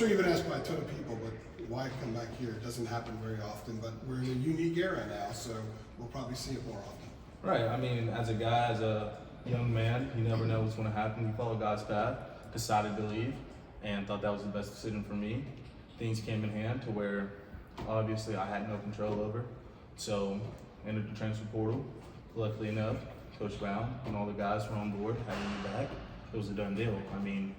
sure you've been asked by a ton of people, but why come back here? It doesn't happen very often, but we're in a unique era now, so we'll probably see it more often. Right. I mean, as a guy, as a young man, you never know what's going to happen. You follow God's path, decided to leave, and thought that was the best decision for me. Things came in hand to where obviously I had no control over. So entered the transfer portal. Luckily enough, Coach Brown and all the guys were on board, having me back. It was a done deal. I mean,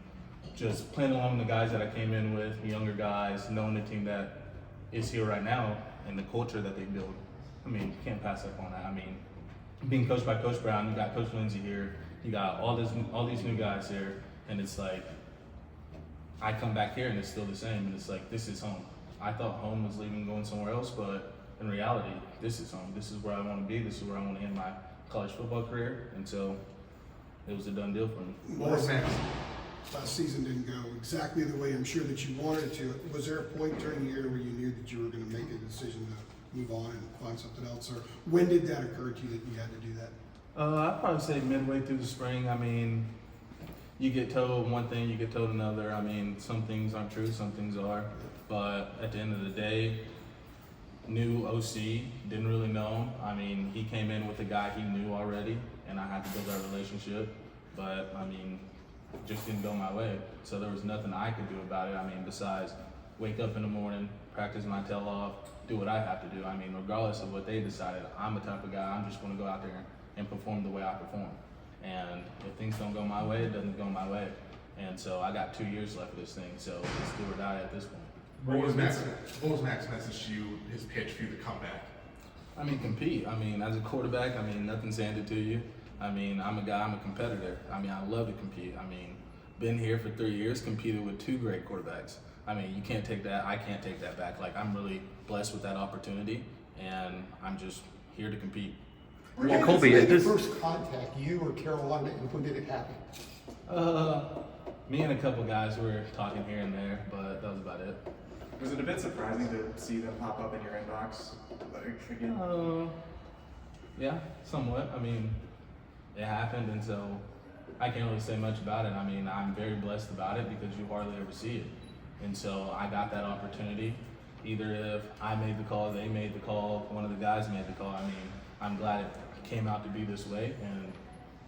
just playing along the guys that I came in with, the younger guys, knowing the team that is here right now and the culture that they build. I mean, you can't pass up on that. I mean, being coached by Coach Brown, you got Coach Lindsey here, you got all these new guys here, and it's like, I come back here and it's still the same, and it's like, this is home. I thought home was leaving and going somewhere else, but in reality, this is home. This is where I want to be. This is where I want to end my college football career, and so it was a done deal for me. Last season didn't go exactly the way I'm sure that you wanted it to. Was there a point during the year where you knew that you were going to make a decision to move on and find something else, or when did that occur to you that you had to do that? I'd probably say midway through the spring. I mean, you get told one thing, you get told another. I mean, some things aren't true, some things are. But at the end of the day, new OC, didn't really know him. I mean, he came in with a guy he knew already, and I had to build that relationship. But, I mean, just didn't go my way. So there was nothing I could do about it. I mean, besides wake up in the morning, practice my tail off, do what I have to do. I mean, regardless of what they decided, I'm the type of guy, I'm just going to go out there and perform the way I perform. And if things don't go my way, it doesn't go my way. And so I got 2 years left of this thing, so it's do or die at this point. What was Mac's message to you, his pitch for you to come back? I mean, compete. I mean, as a quarterback, I mean, nothing's handed to you. I mean, I'm a guy, I'm a competitor. I mean, I love to compete. I mean, been here for 3 years, competed with 2 great quarterbacks. I mean, you can't take that, I can't take that back. Like, I'm really blessed with that opportunity, and I'm just here to compete. Jacolby, When did first contact, you or Carolina, and when did it happen? Me and a couple guys were talking here and there, but that was about it. Was it a bit surprising to see them pop up in your inbox again? Yeah, somewhat. I mean, it happened, and so I can't really say much about it. I mean, I'm very blessed about it because you hardly ever see it. And so I got that opportunity. Either if I made the call, they made the call, one of the guys made the call. I mean, I'm glad it came out to be this way, and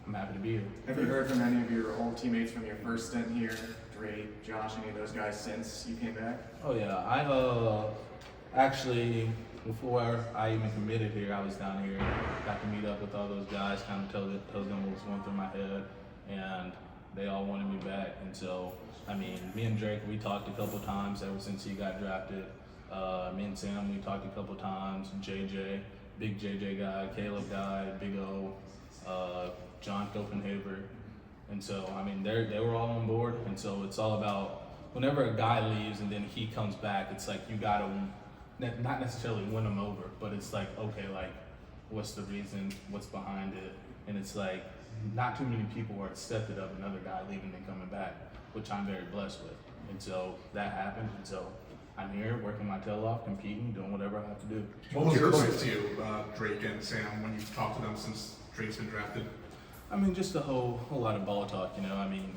I'm happy to be here. Have you heard from any of your old teammates from your first stint here? Drake, Josh, any of those guys since you came back? Oh yeah, I actually, before I even committed here, I was down here, got to meet up with all those guys, kind of tell them what was going through my head, and they all wanted me back. And so, I mean, me and Drake, we talked a couple times ever since he got drafted. Me and Sam, we talked a couple times. JJ, big JJ guy, Caleb guy, Big O, John Copenhaver. And so, I mean, they were all on board. And so it's all about whenever a guy leaves and then he comes back, it's like you got to not necessarily win him over, but it's like, okay, like, what's the reason, what's behind it? And it's like, not too many people are accepted of another guy leaving and coming back, which I'm very blessed with. And so that happened, and so I'm here working my tail off, competing, doing whatever I have to do. What was your advice to you, Drake and Sam, when you've talked to them since Drake's been drafted? I mean, just a whole lot of ball talk, you know. I mean,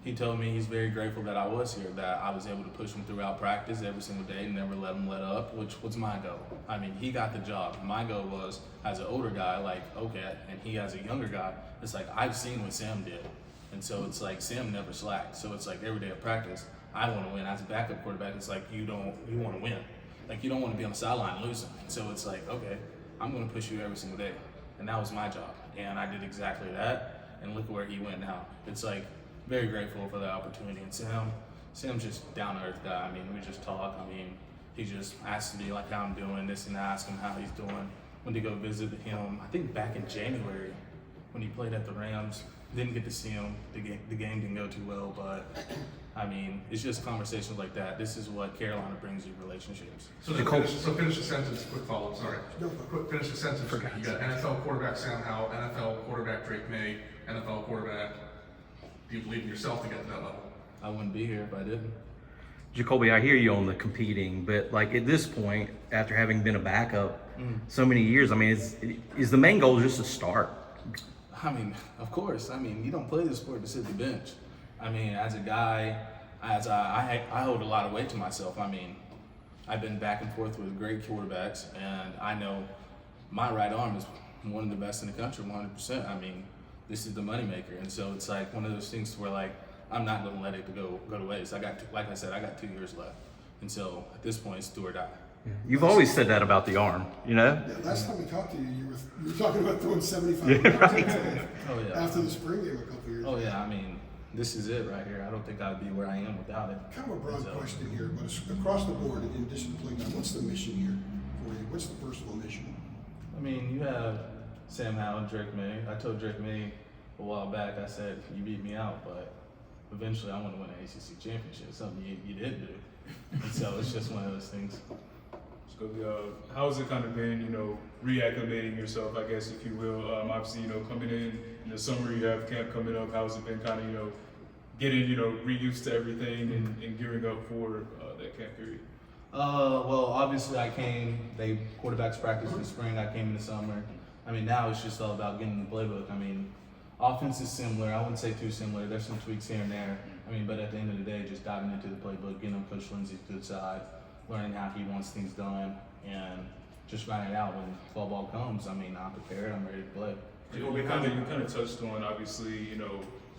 he told me he's very grateful that I was here, that I was able to push him throughout practice every single day, never let him let up, which was my goal. I mean, he got the job. My goal was, as an older guy, like, okay, and he as a younger guy, it's like, I've seen what Sam did. And so it's like, Sam never slacked. So it's like, every day of practice, I want to win. As a backup quarterback, it's like, you want to win. Like, you don't want to be on the sideline losing. So it's like, okay, I'm going to push you every single day. And that was my job. And I did exactly that. And look where he went now. It's like, very grateful for that opportunity. And Sam's just down-to-earth guy. I mean, we just talk. I mean, he just asks me like how I'm doing, this and that, ask him how he's doing. Went to go visit him, I think back in January when he played at the Rams. Didn't get to see him. The game didn't go too well, but I mean, it's just conversations like that. This is what Carolina brings you, relationships. So finish the sentence, quick follow-up, sorry. Finish the sentence. You got NFL quarterback Sam Howell, NFL quarterback Drake May, NFL quarterback. Do you believe in yourself to get to that level? I wouldn't be here if I didn't. Jacolby, I hear you on the competing, but like at this point, after having been a backup so many years, I mean, is the main goal just to start? I mean, of course. I mean, you don't play this sport to sit the bench. I mean, as a guy, I hold a lot of weight to myself. I mean, I've been back and forth with great quarterbacks, and I know my right arm is one of the best in the country, 100%. I mean, this is the moneymaker, and so it's like one of those things where like I'm not going to let it go to waste. Like I said, I got 2 years left, and so at this point, it's do or die. You've always said that about the arm, you know? Yeah, last time we talked to you, you were talking about throwing 75 Yeah, yards right. Oh yeah. after the spring game a couple years Oh ago. yeah. I mean, this is it right here. I don't think I'd be where I am without it. Kind of a broad So- question here, but across the board, in addition to playing time, what's the mission here for you? What's the personal mission? I mean, you have Sam Howell and Drake May. I told Drake May a while back, I said, you beat me out, but eventually I want to win an ACC championship, something you didn't do. And so it's just one of those things. Jacolby, how's it kind of been, reacclimating yourself, I guess, if you will? Obviously, coming in the summer, you have camp coming up. How's it been kind of, getting, reused to everything and gearing up for that camp period? Well, obviously they quarterbacks practice in the spring, I came in the summer. I mean, now it's just all about getting the playbook. I mean, offense is similar. I wouldn't say too similar. There's some tweaks here and there. I mean, but at the end of the day, just diving into the playbook, getting on Coach Lindsey's good side, learning how he wants things done, and just grinding it out when fall ball comes. I mean, I'm prepared. I'm ready to play. You kind of touched on, obviously,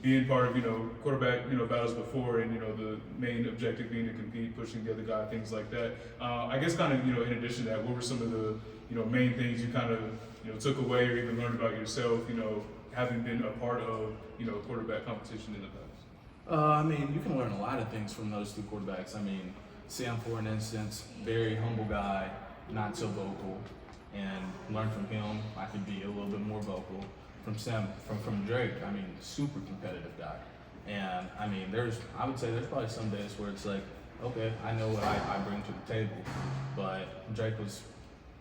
being part of, quarterback, battles before, and, the main objective being to compete, pushing the other guy, things like that. I guess kind of, in addition to that, what were some of the, main things you kind of, took away or even learned about yourself, having been a part of, quarterback competition in the past? I mean, you can learn a lot of things from those two quarterbacks. I mean, Sam, for an instance, very humble guy, not so vocal, and learn from him. I could be a little bit more vocal. From Sam, from Drake, I mean, super competitive guy. And I mean, I would say there's probably some days where it's like, okay, I know what I bring to the table, but Drake was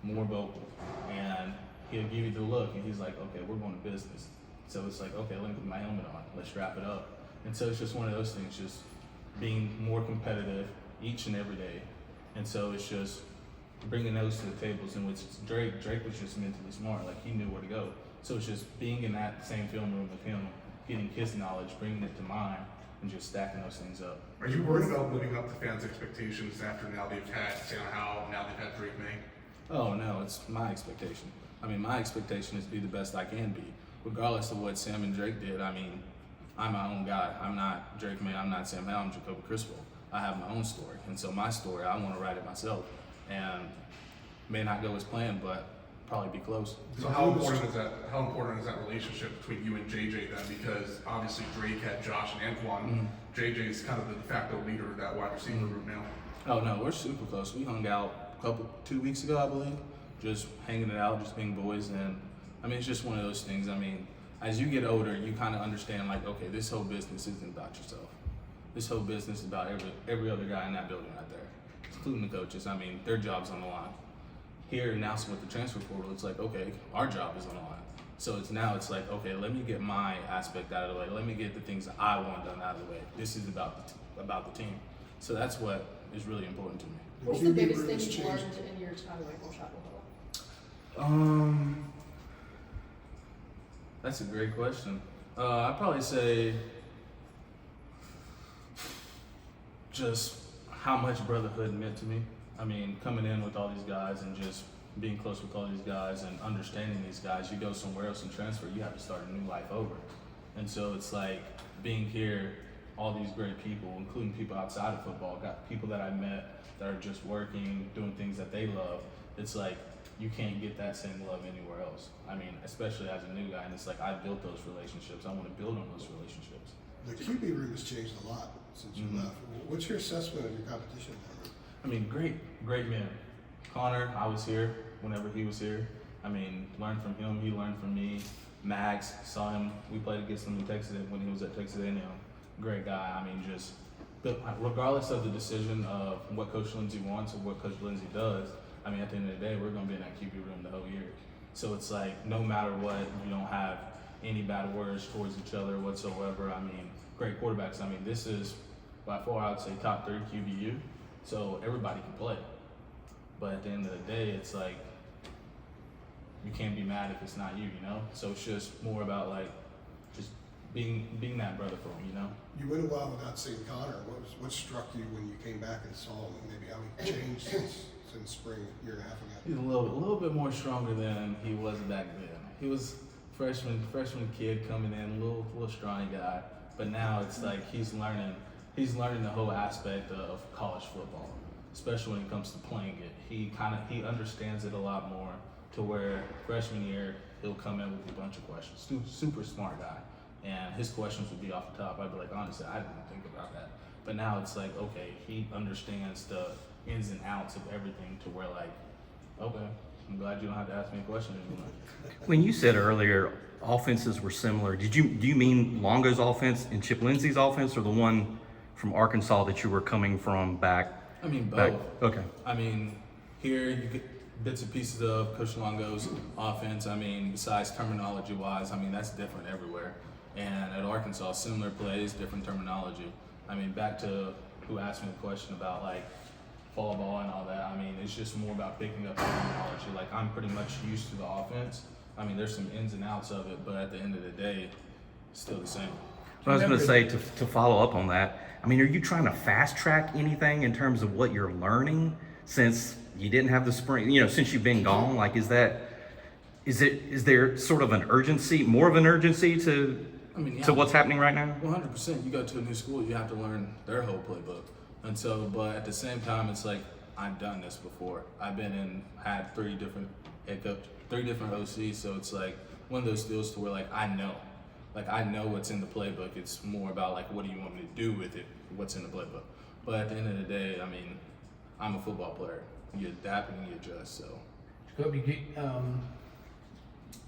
more vocal, and he'll give you the look, and he's like, okay, we're going to business. So it's like, okay, let me put my helmet on, let's wrap it up. And so it's just one of those things, just being more competitive each and every day. And so it's just bringing those to the tables, in which Drake was just mentally smart, like he knew where to go. So it's just being in that same film room with him, getting his knowledge, bringing it to mine, and just stacking those things up. Are you worried about living up to fans' expectations after now they've had Sam Howell, now they've had Drake May? Oh no, it's my expectation. I mean, my expectation is to be the best I can be, regardless of what Sam and Drake did. I mean, I'm my own guy. I'm not Drake May, I'm not Sam Howell, I'm Jacolby Criswell. I have my own story, and so my story, I want to write it myself, and may not go as planned, but probably be close. So how important is that? How important is that relationship between you and JJ then? Because obviously Drake had Josh and Antoine. JJ is kind of the de facto leader of that wide receiver group now. Oh no, we're super close. We hung out 2 weeks ago, I believe, just hanging it out, just being boys. And I mean, it's just one of those things. I mean, as you get older, you kind of understand, like, okay, this whole business isn't about yourself. This whole business is about every other guy in that building right there, including the coaches. I mean, their job's on the line. Here now, so with the transfer portal, it's like, okay, our job is on the line. So it's like, okay, let me get my aspect out of the way. Let me get the things that I want done out of the way. This is about the team. So that's what is really important to me. What's the biggest thing you've learned in your time away from Chapel Hill? That's a great question. I'd probably say just how much brotherhood meant to me. I mean, coming in with all these guys and just being close with all these guys and understanding these guys, you go somewhere else and transfer, you have to start a new life over. And so it's like being here, all these great people, including people outside of football, got people that I met that are just working, doing things that they love. It's like, you can't get that same love anywhere else. I mean, especially as a new guy, and it's like, I built those relationships. I want to build on those relationships. The QB room has changed a lot since you left. What's your assessment of your competition? I mean, great men. Connor, I was here whenever he was here. I mean, learned from him, he learned from me. Max, saw him, we played against him in Texas when he was at Texas A&M. Great guy. I mean, but regardless of the decision of what Coach Lindsey wants or what Coach Lindsey does, I mean, at the end of the day, we're going to be in that QB room the whole year. So it's like, no matter what, you don't have any bad words towards each other whatsoever. I mean, great quarterbacks. I mean, this is by far, I would say, top 3 QBU. So everybody can play. But at the end of the day, it's like, you can't be mad if it's not you, you know? So it's just more about like, just being that brother for him, you know. You went a while without seeing Connor. What struck you when you came back and saw him, and maybe how he changed since spring, year and a half ago? He's a little bit more stronger than he was back then. He was freshman kid coming in, little scrawny guy. But now it's like he's learning the whole aspect of college football, especially when it comes to playing it. He understands it a lot more, to where freshman year he'll come in with a bunch of questions. Super smart guy, and his questions would be off the top. I'd be like, honestly, I didn't think about that. But now it's like, okay, he understands the ins and outs of everything, to where like, okay, I'm glad you don't have to ask me a question anymore. When you said earlier offenses were similar, do you mean Longo's offense and Chip Lindsey's offense, or the one from Arkansas that you were coming from back? I mean, both. Back, okay. I mean, here you get bits and pieces of Coach Longo's offense. I mean, besides terminology-wise, I mean, that's different everywhere. And at Arkansas, similar plays, different terminology. I mean, back to who asked me the question about, like, fall ball and all that. I mean, it's just more about picking up the terminology. Like, I'm pretty much used to the offense. I mean, there's some ins and outs of it, but at the end of the day, it's still the same. I was going to say, to follow up on that, I mean, are you trying to fast track anything in terms of what you're learning since you didn't have the spring, since you've been gone? Like, is there sort of an urgency, more of an urgency to what's happening right now? 100%. You go to a new school, you have to learn their whole playbook. And so, but at the same time, it's like, I've done this before. I've had three different head coaches, 3 different OCs. So it's like one of those deals to where like, I know what's in the playbook. It's more about like, what do you want me to do with it? What's in the playbook? But at the end of the day, I mean, I'm a football player. You adapt and you adjust. So. Jacolby,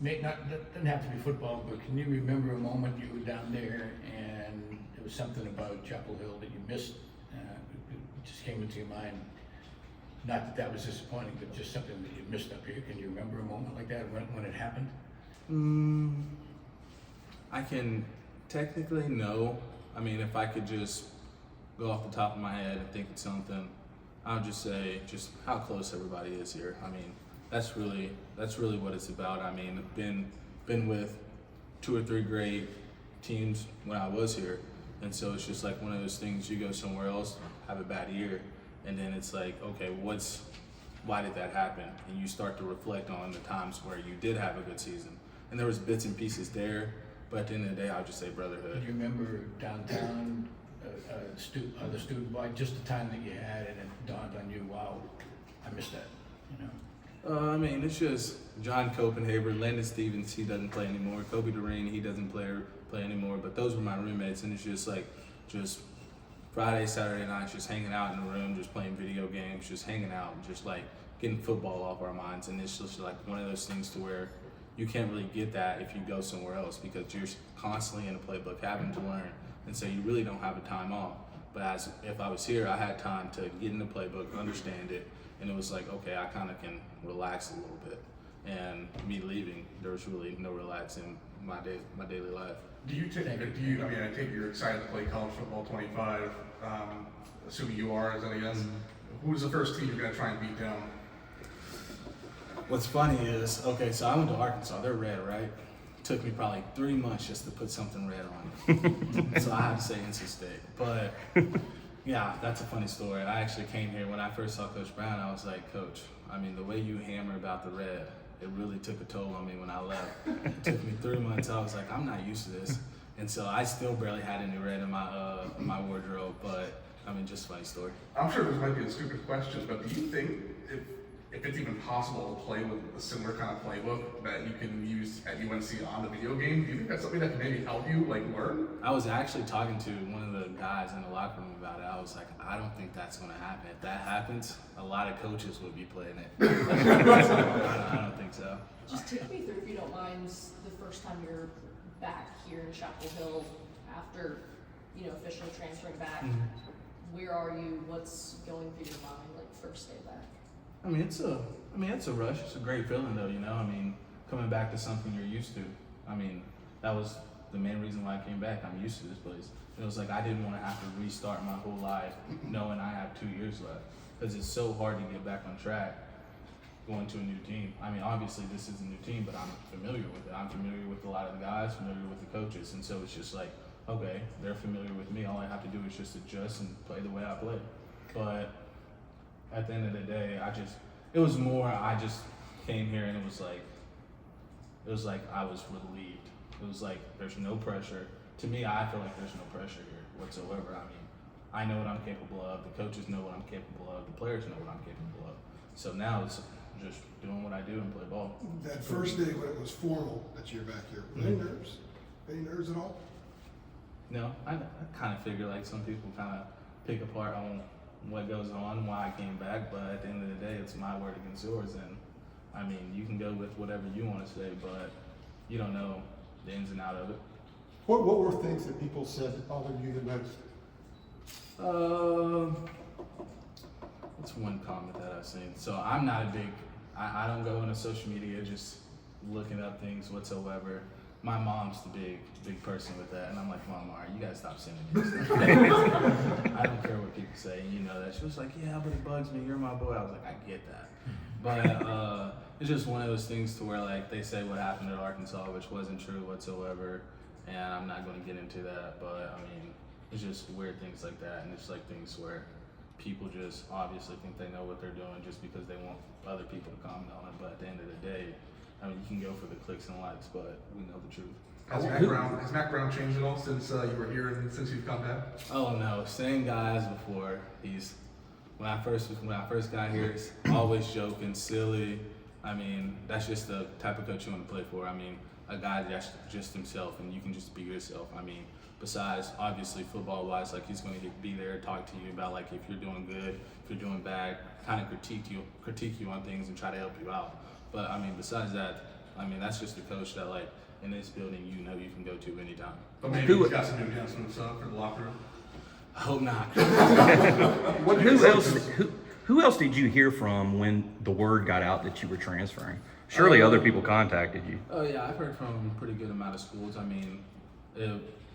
doesn't have to be football, but can you remember a moment you were down there and there was something about Chapel Hill that you missed? It just came into your mind. Not that was disappointing, but just something that you missed up here. Can you remember a moment like that when it happened? I can technically no. I mean, if I could just go off the top of my head and think of something, I'll just say just how close everybody is here. I mean, that's really what it's about. I mean, been with 2 or 3 great teams when I was here, and so it's just like one of those things. You go somewhere else, have a bad year, and then it's like, okay, why did that happen? And you start to reflect on the times where you did have a good season, and there was bits and pieces there. But at the end of the day, I'll just say brotherhood. Do you remember downtown, the student body, just the time that you had, and it dawned on you, wow, I missed that, I mean, it's just John Copenhaver, Landon Stevens, he doesn't play anymore. Kobe Doreen, he doesn't play anymore. But those were my roommates, and it's just like, just Friday, Saturday nights, just hanging out in the room, just playing video games, just hanging out, just like getting football off our minds. And it's just like one of those things to where you can't really get that if you go somewhere else, because you're constantly in a playbook having to learn, and so you really don't have a time off. But if I was here, I had time to get in the playbook, understand it, and it was like, okay, I kind of can relax a little bit. And me leaving, there was really no relaxing my daily life. I take you're excited to play college football 25, assuming you are, as any else. Who's the first team you're going to try and beat down? What's funny is, okay, so I went to Arkansas. They're red, right? It took me probably 3 months just to put something red on it. So I had to say NC State. But yeah, that's a funny story. I actually came here when I first saw Coach Brown. I was like, Coach, I mean, the way you hammer about the red, it really took a toll on me when I left. It took me 3 months. I was like, I'm not used to this. And so I still barely had any red in my wardrobe. But I mean, just a funny story. I'm sure this might be a stupid question, but do you think if it's even possible to play with a similar kind of playbook that you can use at UNC on the video game, do you think that's something that can maybe help you learn? I was actually talking to one of the guys in the locker room about it. I was like, I don't think that's going to happen. If that happens, a lot of coaches would be playing it. I don't think so. Just take me through, if you don't mind, the first time you're back here in Chapel Hill after, officially transferring back. Where are you? What's going through your mind, first day back? I mean, it's a rush. It's a great feeling, though. I mean, coming back to something you're used to. I mean, that was the main reason why I came back. I'm used to this place. It was like I didn't want to have to restart my whole life knowing I have 2 years left, because it's so hard to get back on track going to a new team. I mean, obviously this is a new team, but I'm familiar with it. I'm familiar with a lot of the guys, familiar with the coaches, and so it's just like, okay, they're familiar with me. All I have to do is just adjust and play the way I play. But at the end of the day, it was more, I just came here and it was like I was relieved. It was like, there's no pressure. To me, I feel like there's no pressure here whatsoever. I mean, I know what I'm capable of. The coaches know what I'm capable of. The players know what I'm capable of. So now it's just doing what I do and play ball. That first day when it was formal that you're back here, were there any nerves? Any nerves at all? No, I kind of figure like some people kind of pick apart on what goes on, why I came back, but at the end of the day, it's my word against yours. And I mean, you can go with whatever you want to say, but you don't know the ins and out of it. What were things that people said that bothered you the most? What's one comment that I've seen? So I'm not a big, I don't go into social media just looking up things whatsoever. My mom's the big person with that, and I'm like, Mom, all right, you gotta stop sending me stuff. I don't care what people say, you know that. She was like, yeah, but it bugs me, you're my boy. I was like, I get that. But it's just one of those things to where like they say what happened at Arkansas, which wasn't true whatsoever, and I'm not gonna get into that, but I mean, it's just weird things like that, and it's like things where people just obviously think they know what they're doing just because they want other people to comment on it, but at the end of the day, I mean, you can go for the clicks and likes, but we know the truth. Has Mac Brown changed at all since you were here and since you've come back? Oh no, same guy as before. When I first got here, he's always joking, silly. I mean, that's just the type of coach you want to play for. I mean, a guy that's just himself, and you can just be yourself. I mean, besides obviously football-wise, like he's going to be there, talk to you about like if you're doing good, if you're doing bad, kind of critique you on things and try to help you out. But I mean, besides that, I mean, that's just a coach that like in this building, you know, you can go to anytime. But maybe he's got some new enhancements for the locker room. I hope not. Who else did you hear from when the word got out that you were transferring? Surely other people contacted you. Oh yeah, I've heard from a pretty good amount of schools. I mean,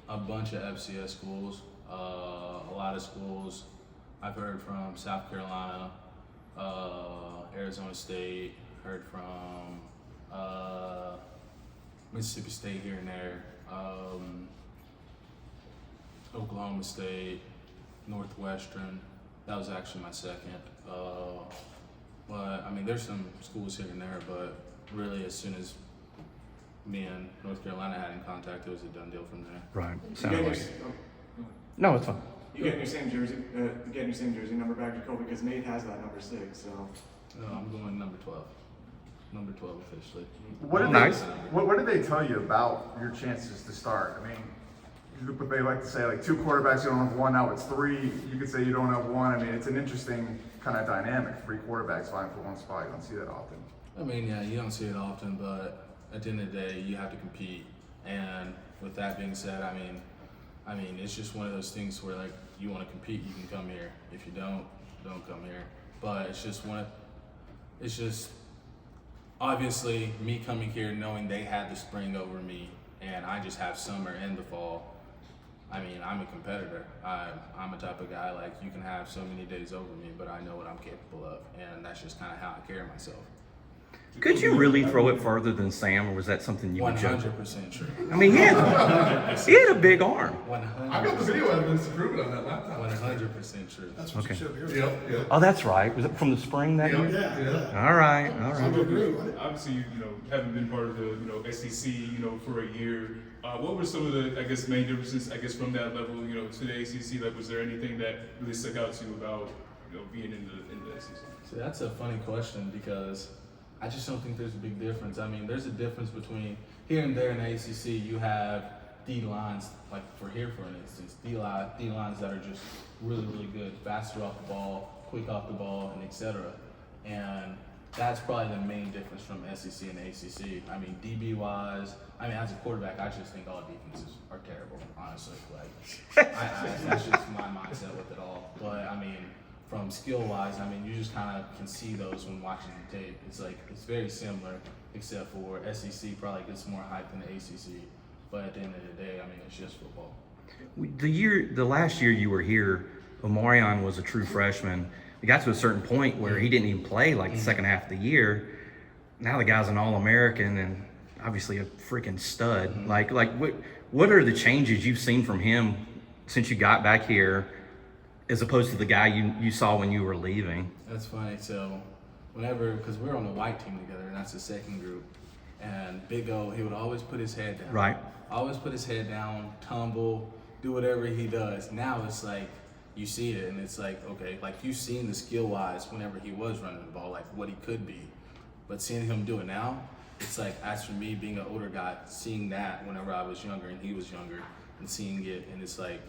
a bunch of FCS schools, a lot of schools. I've heard from South Carolina, Arizona State. Heard from Mississippi State here and there, Oklahoma State, Northwestern. That was actually my second. But I mean, there's some schools here and there, but really, as soon as me and North Carolina had in contact, it was a done deal from there. Right. You Sounded getting like. your, No, it's fine. you getting your same jersey number back, Jacolby, because Nate has that number 6. So No, I'm going number 12. Number 12 officially. What did they tell you about your chances to start? I mean, but they like to say like 2 quarterbacks, you don't have one, now it's 3. You could say you don't have one. I mean, it's an interesting kind of dynamic. 3 quarterbacks vying for one spot. You don't see that often. I mean, yeah, you don't see it often, but at the end of the day, you have to compete. And with that being said, I mean, it's just one of those things where like you want to compete, you can come here. If you don't come here. But it's just obviously me coming here knowing they had the spring over me, and I just have summer and the fall. I mean, I'm a competitor. I'm a type of guy like you can have so many days over me, but I know what I'm capable of, and that's just kind of how I carry myself. Could you really throw it further than Sam, or was that something you would joke? 100% true. I mean, he had a big arm. 100%. I got the video evidence to prove it on that laptop. 100% true. That's what Okay. you showed here. Yep. Oh, that's right. Was it from the spring that year? Yeah. All right. Obviously, you know, having been part of the, SEC, for a year, what were some of the, I guess, main differences, I guess, from that level, to the ACC? Like, was there anything that really stuck out to you about, being in the SEC? See, that's a funny question because I just don't think there's a big difference. I mean, there's a difference between here and there in the ACC. You have D lines, like for here, for instance, D lines that are just really, really good, faster off the ball, quick off the ball, and etc. And that's probably the main difference from SEC and ACC. I mean, DB wise, as a quarterback, I just think all defenses are terrible, honestly. Like, that's just my mindset with it all. But I mean, from skill wise, you just kind of can see those when watching the tape. It's like, it's very similar, except for SEC probably gets more hype than the ACC. But at the end of the day, it's just football. The last year you were here, Omarion was a true freshman. it got to a certain point where he didn't even play like the second half of the year. Now the guy's an All-American and obviously a freaking stud. Like what are the changes you've seen from him since you got back here, as opposed to the guy you saw when you were leaving? That's funny. So because we're on the white team together, and that's the second group, and Big O, he would always put his head down. Right. Always put his head down, tumble, do whatever he does. Now it's like, you see it, and it's like, okay, like you've seen the skill-wise whenever he was running the ball, like what he could be. But seeing him do it now, it's like, as for me being an older guy, seeing that whenever I was younger and he was younger, and seeing it, and it's like,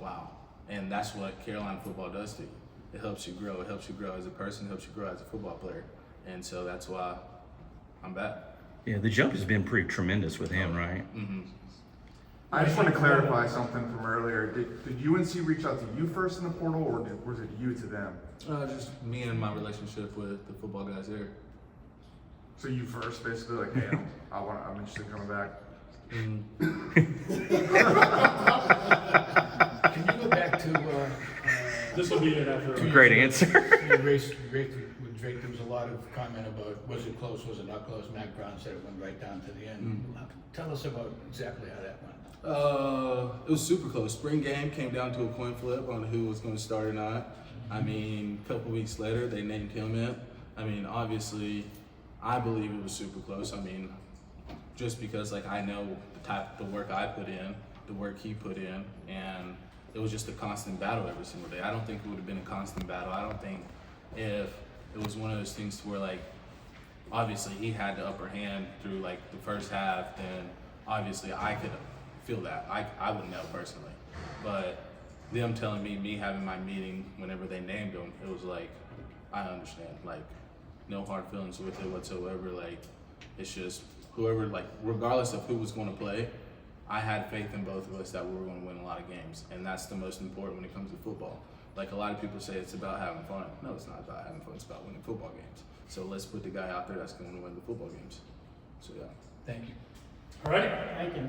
wow. And that's what Carolina football does to you. It helps you grow. It helps you grow as a person. It helps you grow as a football player. And so that's why I'm back. Yeah, the jump has been pretty tremendous with him, right? Mm-hmm. I just want to clarify something from earlier. Did UNC reach out to you first in the portal, or was it you to them? Just me and my relationship with the football guys there. So you first, basically, like, hey, I'm interested in coming back. Can you go back to, This will be it after. Great answer. your race with Drake? There was a lot of comment about, was it close, was it not close? Matt Brown said it went right down to the end. Tell us about exactly how that went. It was super close. Spring game came down to a coin flip on who was going to start or not. I mean, a couple weeks later, they named him in. I mean, obviously, I believe it was super close. I mean, just because like I know the work I put in, the work he put in, and it was just a constant battle every single day. I don't think it would have been a constant battle. I don't think if it was one of those things to where like, obviously he had the upper hand through like the first half, then obviously I could feel that. I wouldn't know personally. But them telling me having my meeting whenever they named him, it was like, I understand. Like, no hard feelings with it whatsoever. Like, it's just whoever, like, regardless of who was going to play, I had faith in both of us that we were going to win a lot of games. And that's the most important when it comes to football. Like, a lot of people say it's about having fun. No, it's not about having fun. It's about winning football games. So let's put the guy out there that's going to win the football games. So, yeah. Thank you. All right. Thank you.